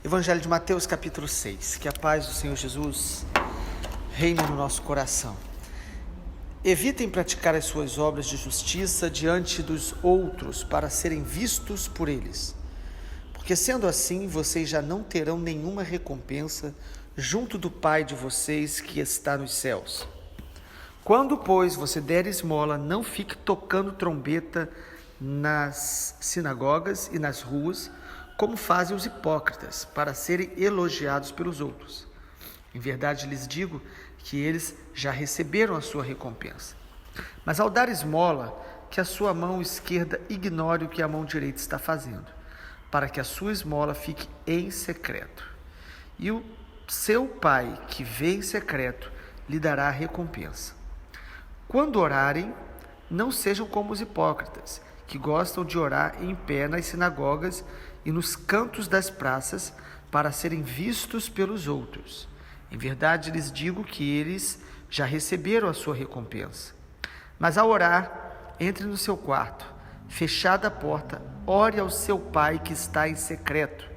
Evangelho de Mateus, capítulo 6. Que a paz do Senhor Jesus reine no nosso coração. Evitem praticar as suas obras de justiça diante dos outros para serem vistos por eles, porque sendo assim, vocês já não terão nenhuma recompensa junto do Pai de vocês que está nos céus. Quando, pois, você der esmola, não fique tocando trombeta nas sinagogas e nas ruas, como fazem os hipócritas, para serem elogiados pelos outros. Em verdade lhes digo que eles já receberam a sua recompensa. Mas ao dar esmola, que a sua mão esquerda ignore o que a mão direita está fazendo, para que a sua esmola fique em secreto. E o seu Pai, que vê em secreto, lhe dará a recompensa. Quando orarem, não sejam como os hipócritas, que gostam de orar em pé nas sinagogas e nos cantos das praças, para serem vistos pelos outros. Em verdade lhes digo que eles já receberam a sua recompensa. Mas ao orar, entre no seu quarto, fechada a porta, ore ao seu Pai que está em secreto,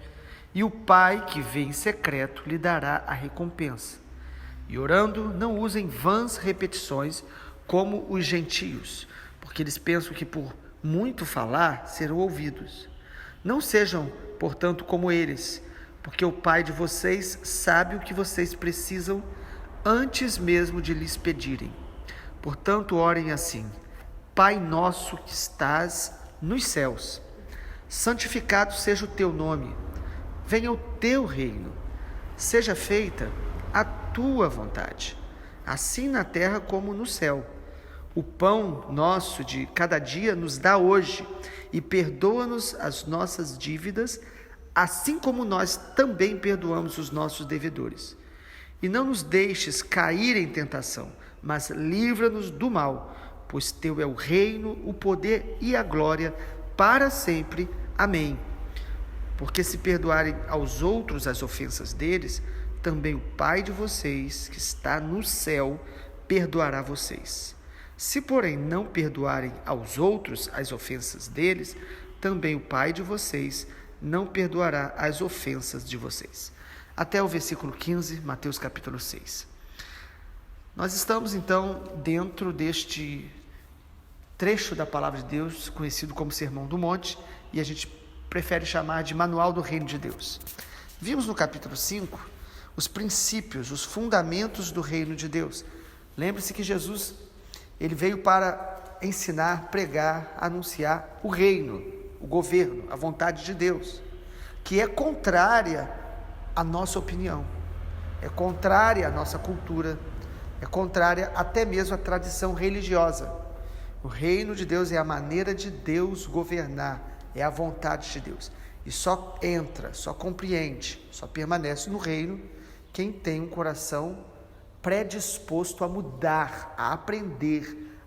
e o Pai que vê em secreto lhe dará a recompensa. E orando, não usem vãs repetições como os gentios, porque eles pensam que por muito falar serão ouvidos. Não sejam, portanto, como eles, porque o Pai de vocês sabe o que vocês precisam antes mesmo de lhes pedirem. Portanto, orem assim: Pai nosso que estás nos céus, santificado seja o teu nome, venha o teu reino, seja feita a tua vontade, assim na terra como no céu. O pão nosso de cada dia nos dá hoje, e perdoa-nos as nossas dívidas, assim como nós também perdoamos os nossos devedores. E não nos deixes cair em tentação, mas livra-nos do mal, pois teu é o reino, o poder e a glória para sempre. Amém. Porque se perdoarem aos outros as ofensas deles, também o Pai de vocês, que está no céu, perdoará vocês. Se, porém, não perdoarem aos outros as ofensas deles, também o Pai de vocês não perdoará as ofensas de vocês. Até o versículo 15, Mateus capítulo 6. Nós estamos, então, dentro deste trecho da Palavra de Deus, conhecido como Sermão do Monte, e a gente prefere chamar de Manual do Reino de Deus. Vimos no capítulo 5 os princípios, os fundamentos do Reino de Deus. Lembre-se que Jesus ele veio para ensinar, pregar, anunciar o reino, o governo, a vontade de Deus, que é contrária à nossa opinião, é contrária à nossa cultura, é contrária até mesmo à tradição religiosa. O reino de Deus é a maneira de Deus governar, é a vontade de Deus. E só entra, só compreende, só permanece no reino quem tem um coração predisposto a mudar, a aprender,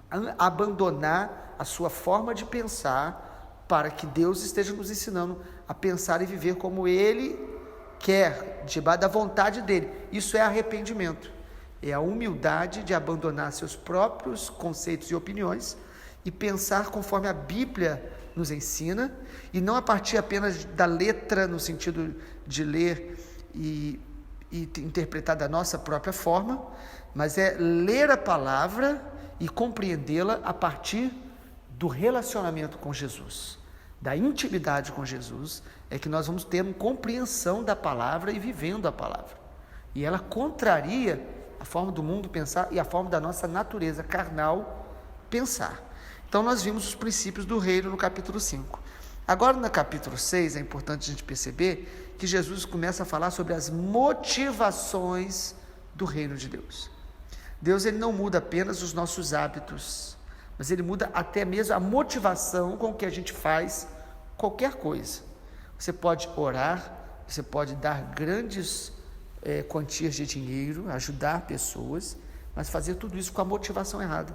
a abandonar a sua forma de pensar, para que Deus esteja nos ensinando a pensar e viver como Ele quer, debaixo da vontade dEle. Isso é arrependimento, é a humildade de abandonar seus próprios conceitos e opiniões e pensar conforme a Bíblia nos ensina, e não a partir apenas da letra, no sentido de ler e interpretar da nossa própria forma, mas é ler a palavra e compreendê-la a partir do relacionamento com Jesus, da intimidade com Jesus, é que nós vamos ter uma compreensão da palavra e vivendo a palavra. E ela contraria a forma do mundo pensar e a forma da nossa natureza carnal pensar. Então nós vimos os princípios do reino no capítulo 5. Agora no capítulo 6 é importante a gente perceber que Jesus começa a falar sobre as motivações do reino de Deus. Deus ele não muda apenas os nossos hábitos, mas ele muda até mesmo a motivação com que a gente faz qualquer coisa. Você pode orar, você pode dar grandes quantias de dinheiro, ajudar pessoas, mas fazer tudo isso com a motivação errada.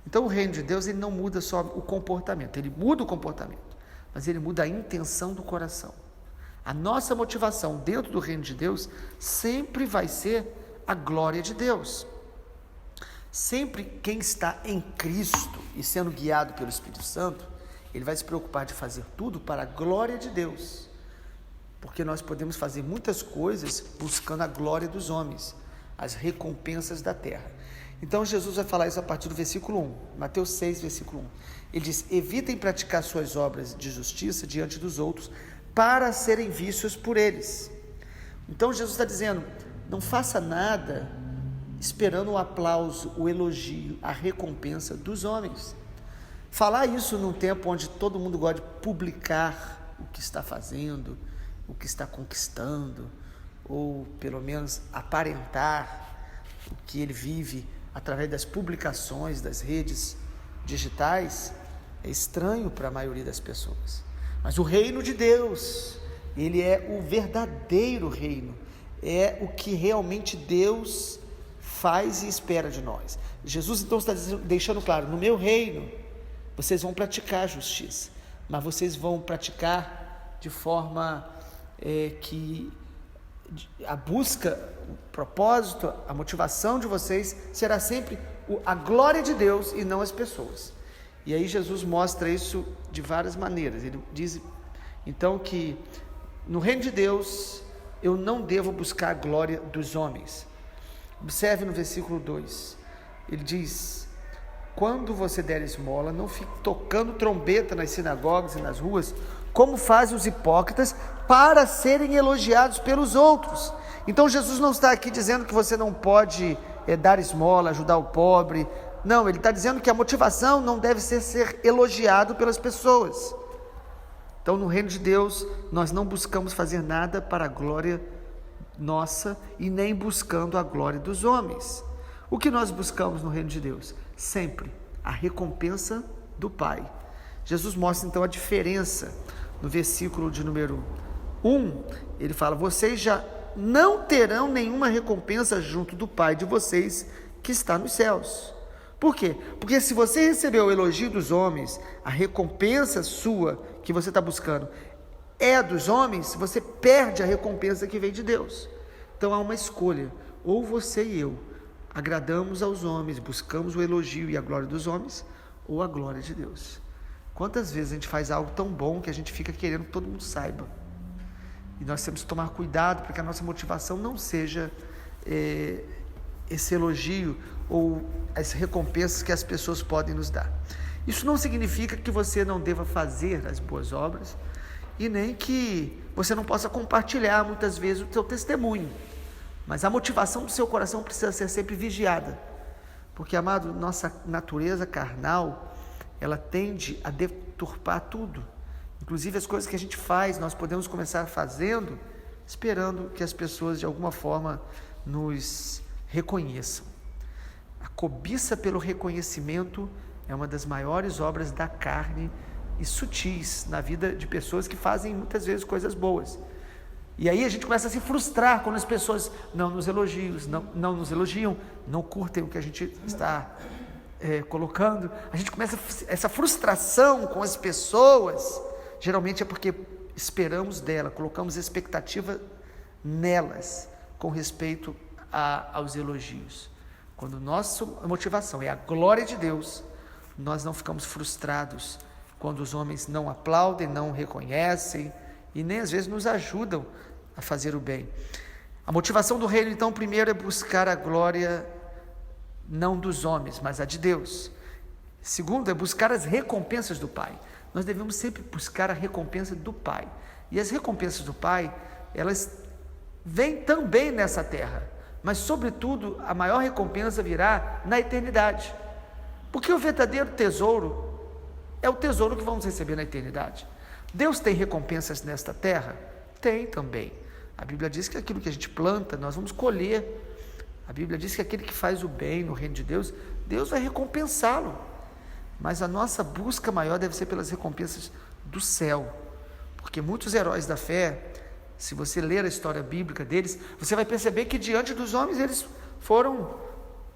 Então o reino de Deus ele não muda só o comportamento, ele muda o comportamento, mas ele muda a intenção do coração. A nossa motivação dentro do reino de Deus sempre vai ser a glória de Deus. Sempre quem está em Cristo e sendo guiado pelo Espírito Santo, ele vai se preocupar de fazer tudo para a glória de Deus. porque nós podemos fazer muitas coisas buscando a glória dos homens, as recompensas da terra. Então Jesus vai falar isso a partir do versículo 1, Mateus 6, versículo 1. Ele diz: evitem praticar suas obras de justiça diante dos outros, para serem vistos por eles. Então Jesus está dizendo, não faça nada esperando o aplauso, o elogio, a recompensa dos homens. Falar isso num tempo onde todo mundo gosta de publicar o que está fazendo, o que está conquistando, ou pelo menos aparentar o que ele vive através das publicações, das redes digitais, é estranho para a maioria das pessoas. Mas o reino de Deus, ele é o verdadeiro reino, é o que realmente Deus faz e espera de nós. Jesus então está deixando claro, no meu reino, vocês vão praticar a justiça, mas vocês vão praticar de forma que a busca, o propósito, a motivação de vocês será sempre a glória de Deus e não as pessoas. E aí Jesus mostra isso de várias maneiras. Ele diz então que no reino de Deus eu não devo buscar a glória dos homens. Observe no versículo 2, ele diz: quando você der esmola, não fique tocando trombeta nas sinagogas e nas ruas, como fazem os hipócritas, para serem elogiados pelos outros. Então Jesus não está aqui dizendo que você não pode dar esmola, ajudar o pobre. Não, ele está dizendo que a motivação não deve ser elogiado pelas pessoas. Então no reino de Deus, nós não buscamos fazer nada para a glória nossa e nem buscando a glória dos homens. O que nós buscamos no reino de Deus? Sempre a recompensa do Pai. Jesus mostra então a diferença no versículo de número 1, ele fala: vocês já não terão nenhuma recompensa junto do Pai de vocês que está nos céus. Por quê? Porque se você recebeu o elogio dos homens, a recompensa sua que você está buscando é dos homens, você perde a recompensa que vem de Deus. Então há uma escolha, ou você e eu agradamos aos homens, buscamos o elogio e a glória dos homens, ou a glória de Deus. Quantas vezes a gente faz algo tão bom que a gente fica querendo que todo mundo saiba? E nós temos que tomar cuidado para que a nossa motivação não seja esse elogio ou as recompensas que as pessoas podem nos dar. Isso não significa que você não deva fazer as boas obras e nem que você não possa compartilhar muitas vezes o seu testemunho. Mas a motivação do seu coração precisa ser sempre vigiada. Porque, amado, nossa natureza carnal, ela tende a deturpar tudo. Inclusive as coisas que a gente faz, nós podemos começar fazendo, esperando que as pessoas de alguma forma nos reconheçam. A cobiça pelo reconhecimento é uma das maiores obras da carne e sutis na vida de pessoas que fazem muitas vezes coisas boas. E aí a gente começa a se frustrar quando as pessoas não nos elogiam, não curtem o que a gente está colocando. A gente começa essa frustração com as pessoas, geralmente é porque esperamos dela, colocamos expectativa nelas com respeito aos elogios. Quando nossa motivação é a glória de Deus, nós não ficamos frustrados quando os homens não aplaudem, não reconhecem e nem às vezes nos ajudam a fazer o bem. A motivação do reino, então, primeiro é buscar a glória não dos homens, mas a de Deus. Segundo é buscar as recompensas do Pai. Nós devemos sempre buscar a recompensa do Pai. E as recompensas do Pai, elas vêm também nessa terra, mas sobretudo a maior recompensa virá na eternidade. Porque o verdadeiro tesouro é o tesouro que vamos receber na eternidade. Deus tem recompensas nesta terra? Tem também. A Bíblia diz que aquilo que a gente planta, nós vamos colher. A Bíblia diz que aquele que faz o bem no reino de Deus, Deus vai recompensá-lo. Mas a nossa busca maior deve ser pelas recompensas do céu. Porque muitos heróis da fé, se você ler a história bíblica deles, você vai perceber que diante dos homens eles foram,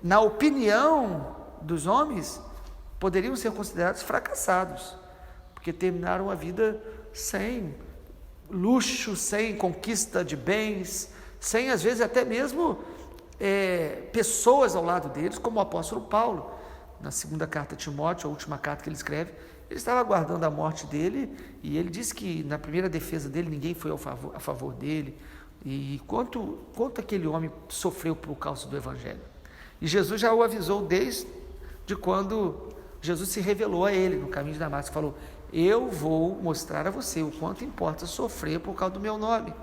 na opinião dos homens, poderiam ser considerados fracassados, porque terminaram a vida sem luxo, sem conquista de bens, sem às vezes até mesmo pessoas ao lado deles, como o apóstolo Paulo, na segunda carta a Timóteo, a última carta que ele escreve, Ele estava aguardando a morte dele, e ele disse que na primeira defesa dele ninguém foi a favor dele. E quanto aquele homem sofreu por causa do Evangelho. E Jesus já o avisou desde quando Jesus se revelou a ele no caminho de Damasco. Falou: eu vou mostrar a você o quanto importa sofrer por causa do meu nome.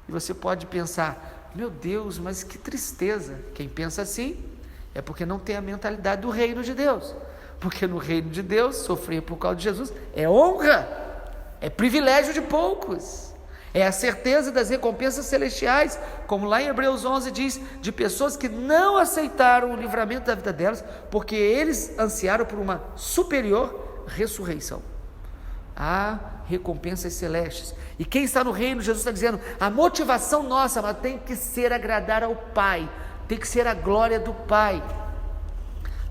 E você pode pensar: meu Deus, mas que tristeza. Quem pensa assim é porque não tem a mentalidade do reino de Deus. Porque no reino de Deus, sofrer por causa de Jesus é honra, é privilégio de poucos, é a certeza das recompensas celestiais, como lá em Hebreus 11 diz, de pessoas que não aceitaram o livramento da vida delas, porque eles ansiaram por uma superior ressurreição. Há recompensas celestes. E quem está no reino, Jesus está dizendo, a motivação nossa, mas tem que ser agradar ao Pai, tem que ser a glória do Pai.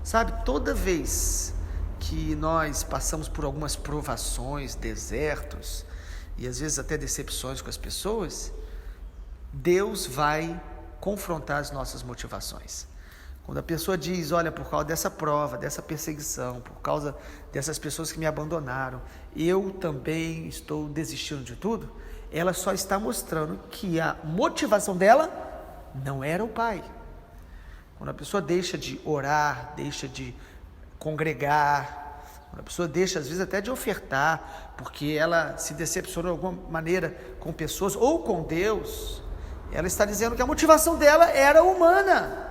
Sabe, toda vez que nós passamos por algumas provações, desertos, e às vezes até decepções com as pessoas, Deus vai confrontar as nossas motivações. Quando a pessoa diz: olha, por causa dessa prova, dessa perseguição, por causa dessas pessoas que me abandonaram, eu também estou desistindo de tudo, ela só está mostrando que a motivação dela não era o Pai. Quando a pessoa deixa de orar, deixa de congregar, quando a pessoa deixa às vezes até de ofertar, porque ela se decepcionou de alguma maneira com pessoas ou com Deus, ela está dizendo que a motivação dela era humana,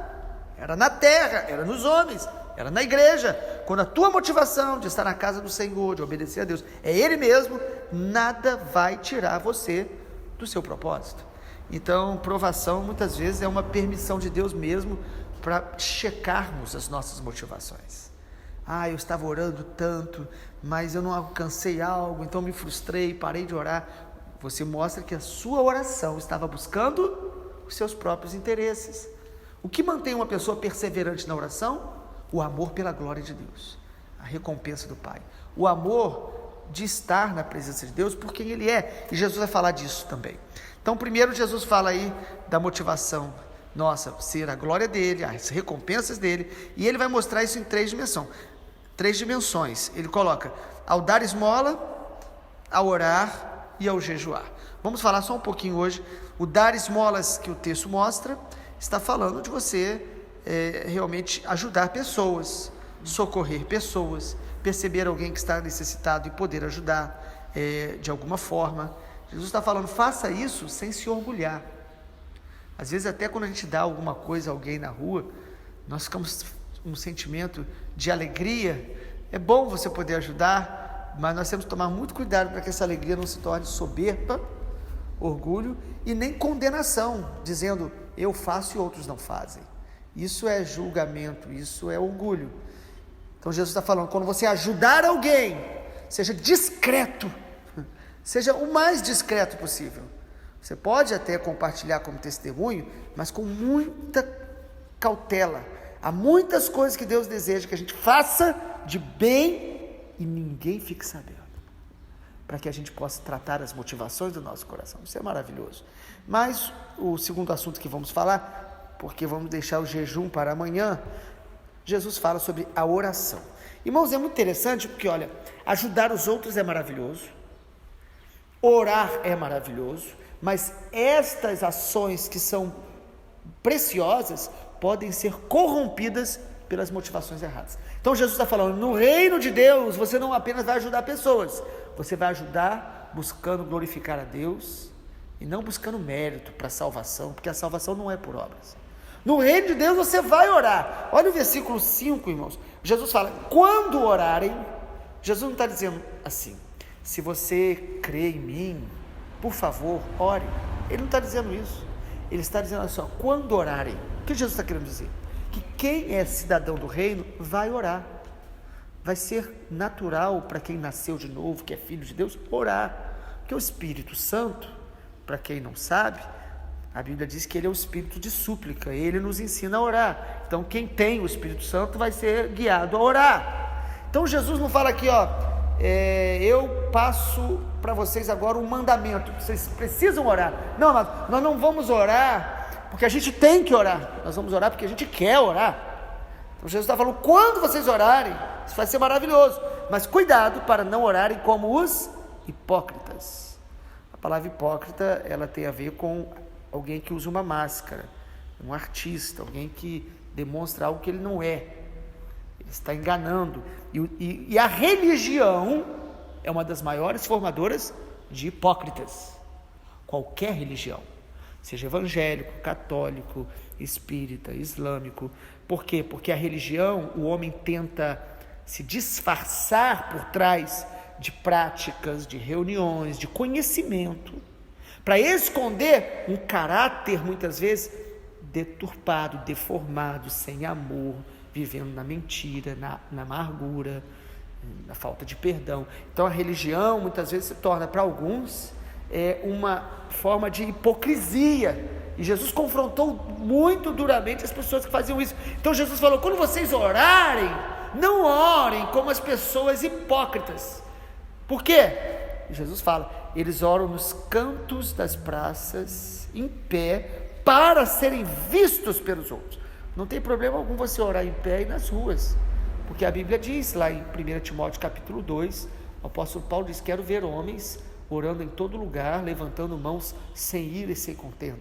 era na terra, era nos homens, era na igreja. Quando a tua motivação de estar na casa do Senhor, de obedecer a Deus, é Ele mesmo, nada vai tirar você do seu propósito. Então, provação muitas vezes é uma permissão de Deus mesmo para checarmos as nossas motivações. Eu estava orando tanto, mas eu não alcancei algo, então me frustrei, parei de orar. Você mostra que a sua oração estava buscando os seus próprios interesses. O que mantém uma pessoa perseverante na oração? O amor pela glória de Deus, a recompensa do Pai, o amor de estar na presença de Deus por quem Ele é, e Jesus vai falar disso também. Então, primeiro Jesus fala aí da motivação nossa, ser a glória dele, as recompensas dele, e ele vai mostrar isso em três dimensões. Ele coloca ao dar esmola, ao orar e ao jejuar. Vamos falar só um pouquinho hoje. O dar esmolas que o texto mostra está falando de você realmente ajudar pessoas, socorrer pessoas, perceber alguém que está necessitado e poder ajudar de alguma forma. Jesus está falando, faça isso sem se orgulhar. Às vezes até quando a gente dá alguma coisa a alguém na rua, nós ficamos com um sentimento de alegria. É bom você poder ajudar, mas nós temos que tomar muito cuidado para que essa alegria não se torne soberba, orgulho e nem condenação, dizendo eu faço e outros não fazem. Isso é julgamento, isso é orgulho. Então Jesus está falando, quando você ajudar alguém, seja discreto, seja o mais discreto possível. Você pode até compartilhar como testemunho, mas com muita cautela. Há muitas coisas que Deus deseja que a gente faça de bem e ninguém fique sabendo, para que a gente possa tratar as motivações do nosso coração. Isso é maravilhoso. Mas o segundo assunto que vamos falar, porque vamos deixar o jejum para amanhã, Jesus fala sobre a oração. Irmãos, é muito interessante porque, olha, ajudar os outros é maravilhoso, orar é maravilhoso, mas estas ações que são preciosas podem ser corrompidas pelas motivações erradas. Então Jesus está falando, no reino de Deus você não apenas vai ajudar pessoas, você vai ajudar buscando glorificar a Deus e não buscando mérito para a salvação, porque a salvação não é por obras. No reino de Deus você vai orar. Olha o versículo 5, irmãos. Jesus fala, quando orarem, Jesus não está dizendo assim, se você crê em mim, por favor, ore. Ele não está dizendo isso. Ele está dizendo assim, quando orarem. O que Jesus está querendo dizer? Que quem é cidadão do reino vai orar. Vai ser natural para quem nasceu de novo, que é filho de Deus, orar. Porque o Espírito Santo, para quem não sabe, a Bíblia diz que ele é o Espírito de súplica. Ele nos ensina a orar. Então quem tem o Espírito Santo vai ser guiado a orar. Então Jesus não fala aqui, eu passo para vocês agora um mandamento, vocês precisam orar. Não, nós não vamos orar porque a gente tem que orar, nós vamos orar porque a gente quer orar. Então Jesus está falando, quando vocês orarem, isso vai ser maravilhoso, mas cuidado para não orarem como os hipócritas. A palavra hipócrita, ela tem a ver com alguém que usa uma máscara, um artista, alguém que demonstra algo que ele não é. Ele está enganando. E a religião é uma das maiores formadoras de hipócritas. Qualquer religião, seja evangélico, católico, espírita, islâmico. Por quê? Porque a religião, o homem tenta se disfarçar por trás de práticas, de reuniões, de conhecimento, para esconder um caráter muitas vezes deturpado, deformado, sem amor, vivendo na mentira, na amargura, na falta de perdão. Então a religião muitas vezes se torna para alguns uma forma de hipocrisia, e Jesus confrontou muito duramente as pessoas que faziam isso. Então Jesus falou: quando vocês orarem, não orem como as pessoas hipócritas. Por quê? Jesus fala: eles oram nos cantos das praças, em pé, para serem vistos pelos outros. Não tem problema algum você orar em pé e nas ruas, porque a Bíblia diz lá em 1 Timóteo capítulo 2, o apóstolo Paulo diz: quero ver homens orando em todo lugar, levantando mãos sem ira e sem contenda.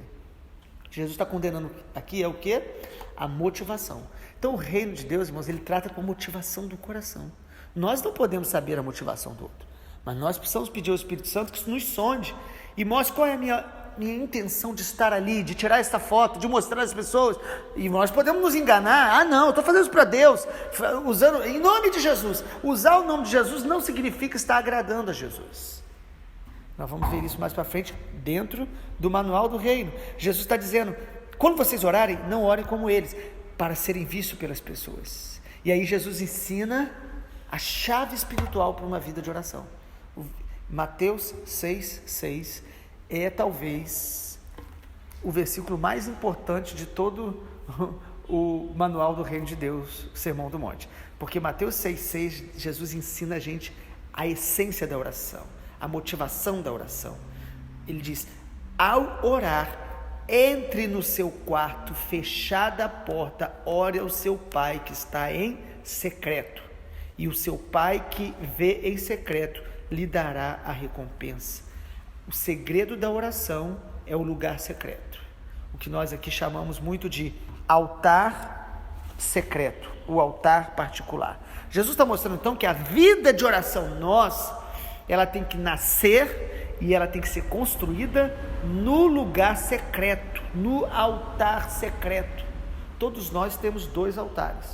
Jesus está condenando aqui o quê? A motivação. Então o reino de Deus, irmãos, ele trata com a motivação do coração. Nós não podemos saber a motivação do outro, mas nós precisamos pedir ao Espírito Santo que nos sonde e mostre qual é a minha intenção de estar ali, de tirar esta foto, de mostrar às pessoas. E nós podemos nos enganar: não, eu estou fazendo isso para Deus, usando em nome de Jesus. Usar o nome de Jesus não significa estar agradando a Jesus. Nós vamos ver isso mais para frente, dentro do manual do reino. Jesus está dizendo: quando vocês orarem, não orem como eles, para serem vistos pelas pessoas. E aí Jesus ensina a chave espiritual para uma vida de oração. Mateus 6,6 é talvez o versículo mais importante de todo o manual do reino de Deus, o Sermão do Monte. Porque Mateus 6,6, Jesus ensina a gente a essência da oração, a motivação da oração. Ele diz: ao orar, entre no seu quarto, fechada a porta, ore ao seu pai que está em secreto, e o seu pai que vê em secreto lhe dará a recompensa. O segredo da oração é o lugar secreto, o que nós aqui chamamos muito de altar secreto, o altar particular. Jesus está mostrando então que a vida de oração nossa, ela tem que nascer e ela tem que ser construída no lugar secreto, no altar secreto. Todos nós temos dois altares: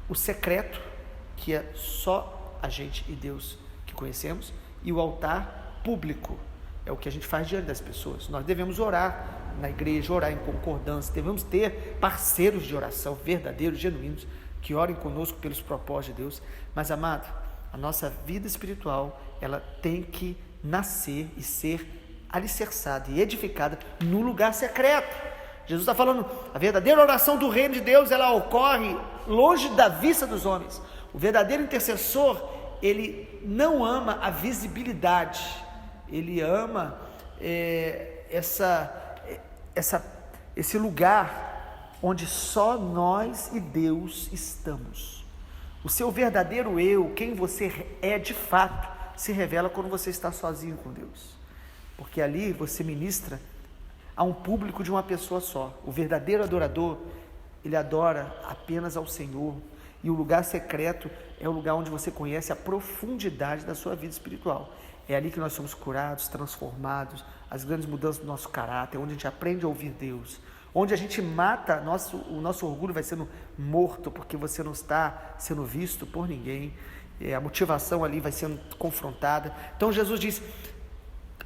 o secreto, que é só a gente e Deus que conhecemos, e o altar público, é o que a gente faz diante das pessoas. Nós devemos orar na igreja, orar em concordância, devemos ter parceiros de oração verdadeiros, genuínos, que orem conosco pelos propósitos de Deus. Mas, amado, a nossa vida espiritual, ela tem que nascer e ser alicerçada e edificada no lugar secreto. Jesus está falando: a verdadeira oração do reino de Deus, ela ocorre longe da vista dos homens. O verdadeiro intercessor, ele não ama a visibilidade, ele ama esse lugar onde só nós e Deus estamos. O seu verdadeiro eu, quem você é de fato, se revela quando você está sozinho com Deus, porque ali você ministra a um público de uma pessoa só. O verdadeiro adorador, ele adora apenas ao Senhor, e o lugar secreto é o lugar onde você conhece a profundidade da sua vida espiritual. É ali que nós somos curados, transformados, as grandes mudanças do nosso caráter, onde a gente aprende a ouvir Deus, onde a gente mata, o nosso orgulho vai sendo morto, porque você não está sendo visto por ninguém, a motivação ali vai sendo confrontada. Então Jesus diz: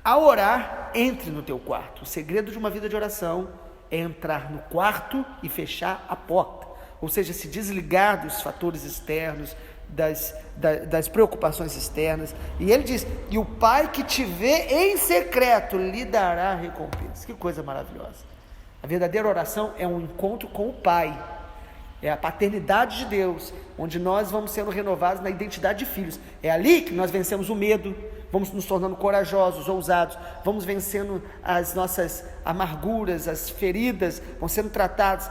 ao orar, entre no teu quarto. O segredo de uma vida de oração é entrar no quarto e fechar a porta, ou seja, se desligar dos fatores externos, das preocupações externas. E ele diz: e o Pai que te vê em secreto lhe dará a recompensa. Que coisa maravilhosa! A verdadeira oração é um encontro com o Pai, é a paternidade de Deus, onde nós vamos sendo renovados na identidade de filhos. É ali que nós vencemos o medo, vamos nos tornando corajosos, ousados, vamos vencendo as nossas amarguras, as feridas vão sendo tratadas.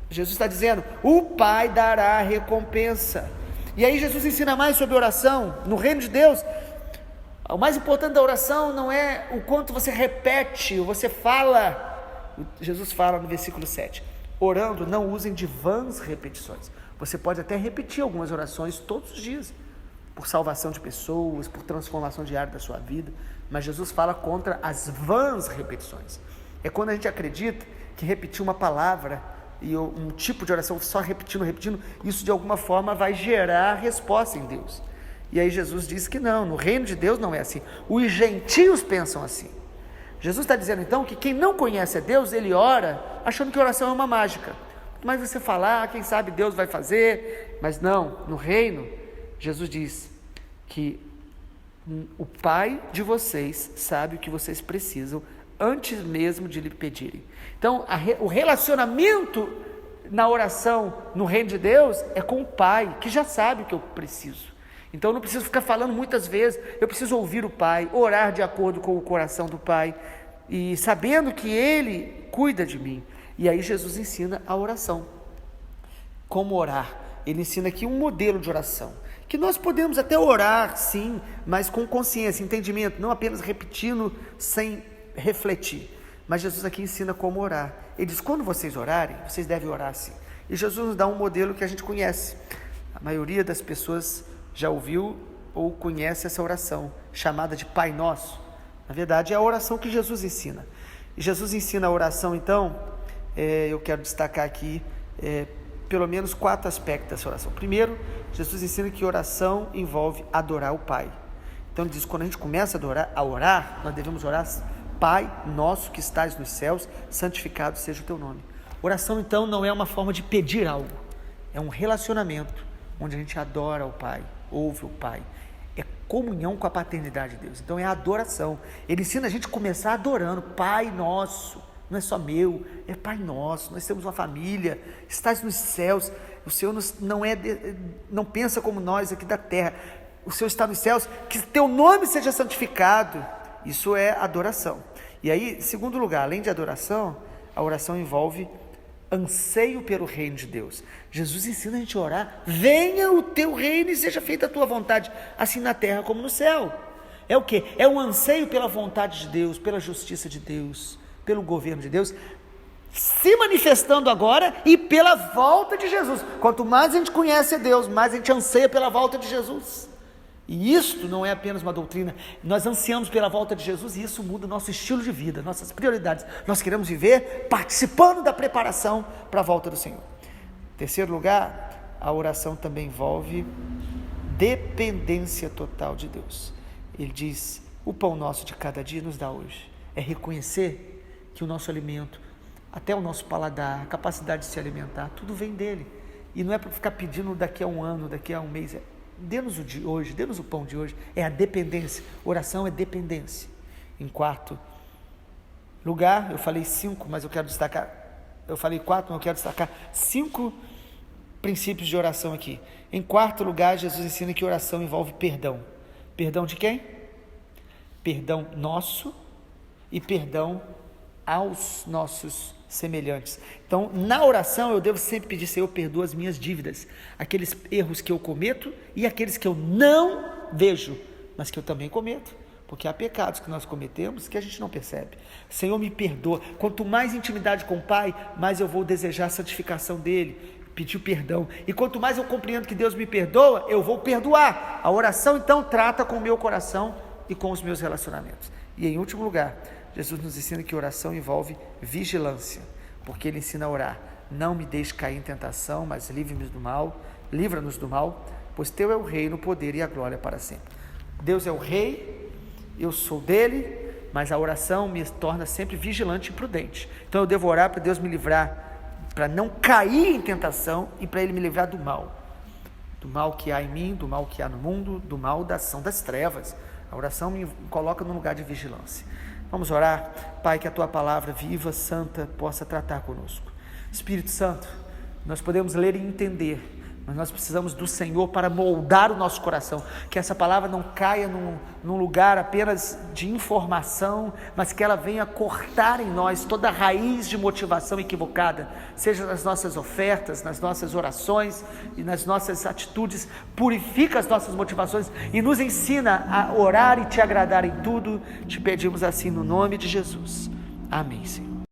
Jesus está dizendo: o Pai dará a recompensa. E aí Jesus ensina mais sobre oração. No reino de Deus, o mais importante da oração não é o quanto você repete, ou você fala. Jesus fala no versículo 7, orando não usem de vãs repetições. Você pode até repetir algumas orações todos os dias, por salvação de pessoas, por transformação diária da sua vida, mas Jesus fala contra as vãs repetições. É quando a gente acredita que repetir uma palavra e um tipo de oração só repetindo, isso de alguma forma vai gerar resposta em Deus. E aí Jesus diz que não, no reino de Deus não é assim. Os gentios pensam assim. Jesus está dizendo então que quem não conhece a Deus, ele ora achando que oração é uma mágica. Mas você falar, quem sabe Deus vai fazer, mas não, no reino, Jesus diz que o Pai de vocês sabe o que vocês precisam antes mesmo de lhe pedirem. Então, o relacionamento na oração no reino de Deus é com o Pai, que já sabe o que eu preciso. Então, eu não preciso ficar falando muitas vezes, eu preciso ouvir o Pai, orar de acordo com o coração do Pai, e sabendo que Ele cuida de mim. E aí Jesus ensina a oração. Como orar? Ele ensina aqui um modelo de oração, que nós podemos até orar, sim, mas com consciência, entendimento, não apenas repetindo sem refletir. Mas Jesus aqui ensina como orar. Ele diz, quando vocês orarem, vocês devem orar assim. E Jesus nos dá um modelo que a gente conhece. A maioria das pessoas já ouviu ou conhece essa oração, chamada de Pai Nosso. Na verdade, é a oração que Jesus ensina. E Jesus ensina a oração, então, eu quero destacar aqui, pelo menos 4 aspectos dessa oração. Primeiro, Jesus ensina que oração envolve adorar o Pai. Então ele diz, quando a gente começa a orar, nós devemos orar, Pai nosso que estás nos céus, santificado seja o teu nome. Oração, então, não é uma forma de pedir algo, é um relacionamento, onde a gente adora o Pai, ouve o Pai, é comunhão com a paternidade de Deus. Então é adoração. Ele ensina a gente a começar adorando, Pai nosso, não é só meu, é Pai nosso, nós temos uma família, estás nos céus, o Senhor não pensa como nós aqui da terra, o Senhor está nos céus, que teu nome seja santificado. Isso é adoração. E aí, em segundo lugar, além de adoração, a oração envolve anseio pelo reino de Deus. Jesus ensina a gente a orar, venha o teu reino e seja feita a tua vontade, assim na terra como no céu. É o quê? É um anseio pela vontade de Deus, pela justiça de Deus, pelo governo de Deus, se manifestando agora e pela volta de Jesus. Quanto mais a gente conhece a Deus, mais a gente anseia pela volta de Jesus. E isto não é apenas uma doutrina, nós ansiamos pela volta de Jesus e isso muda o nosso estilo de vida, nossas prioridades. Nós queremos viver participando da preparação para a volta do Senhor. Em terceiro lugar, a oração também envolve dependência total de Deus. Ele diz, o pão nosso de cada dia nos dá hoje. É reconhecer que o nosso alimento, até o nosso paladar, a capacidade de se alimentar, tudo vem dele. E não é para ficar pedindo daqui a um ano, daqui a um mês, dê-nos o de hoje, dê-nos o pão de hoje. É a dependência, oração é dependência. Em quarto lugar, eu falei 5, mas eu quero destacar, eu falei 4, mas eu quero destacar 5 princípios de oração aqui. Em quarto lugar, Jesus ensina que oração envolve perdão. Perdão de quem? Perdão nosso e perdão aos nossos semelhantes. Então, na oração, eu devo sempre pedir, Senhor, perdoa as minhas dívidas, aqueles erros que eu cometo e aqueles que eu não vejo, mas que eu também cometo, porque há pecados que nós cometemos que a gente não percebe. Senhor, me perdoa. Quanto mais intimidade com o Pai, mais eu vou desejar a santificação dele, pedir perdão. E quanto mais eu compreendo que Deus me perdoa, eu vou perdoar. A oração, então, trata com o meu coração e com os meus relacionamentos. E em último lugar, Jesus nos ensina que oração envolve vigilância, porque ele ensina a orar, não me deixe cair em tentação, mas livra-nos do mal, pois teu é o reino, o poder e a glória para sempre. Deus é o rei, eu sou dele, mas a oração me torna sempre vigilante e prudente. Então eu devo orar para Deus me livrar, para não cair em tentação e para ele me livrar do mal que há em mim, do mal que há no mundo, do mal da ação das trevas. A oração me coloca num lugar de vigilância. Vamos orar. Pai, que a tua palavra viva, santa, possa tratar conosco. Espírito Santo, nós podemos ler e entender, Mas nós precisamos do Senhor para moldar o nosso coração, que essa palavra não caia num lugar apenas de informação, mas que ela venha cortar em nós toda a raiz de motivação equivocada, seja nas nossas ofertas, nas nossas orações e nas nossas atitudes. Purifica as nossas motivações e nos ensina a orar e te agradar em tudo. Te pedimos assim no nome de Jesus. Amém, Senhor.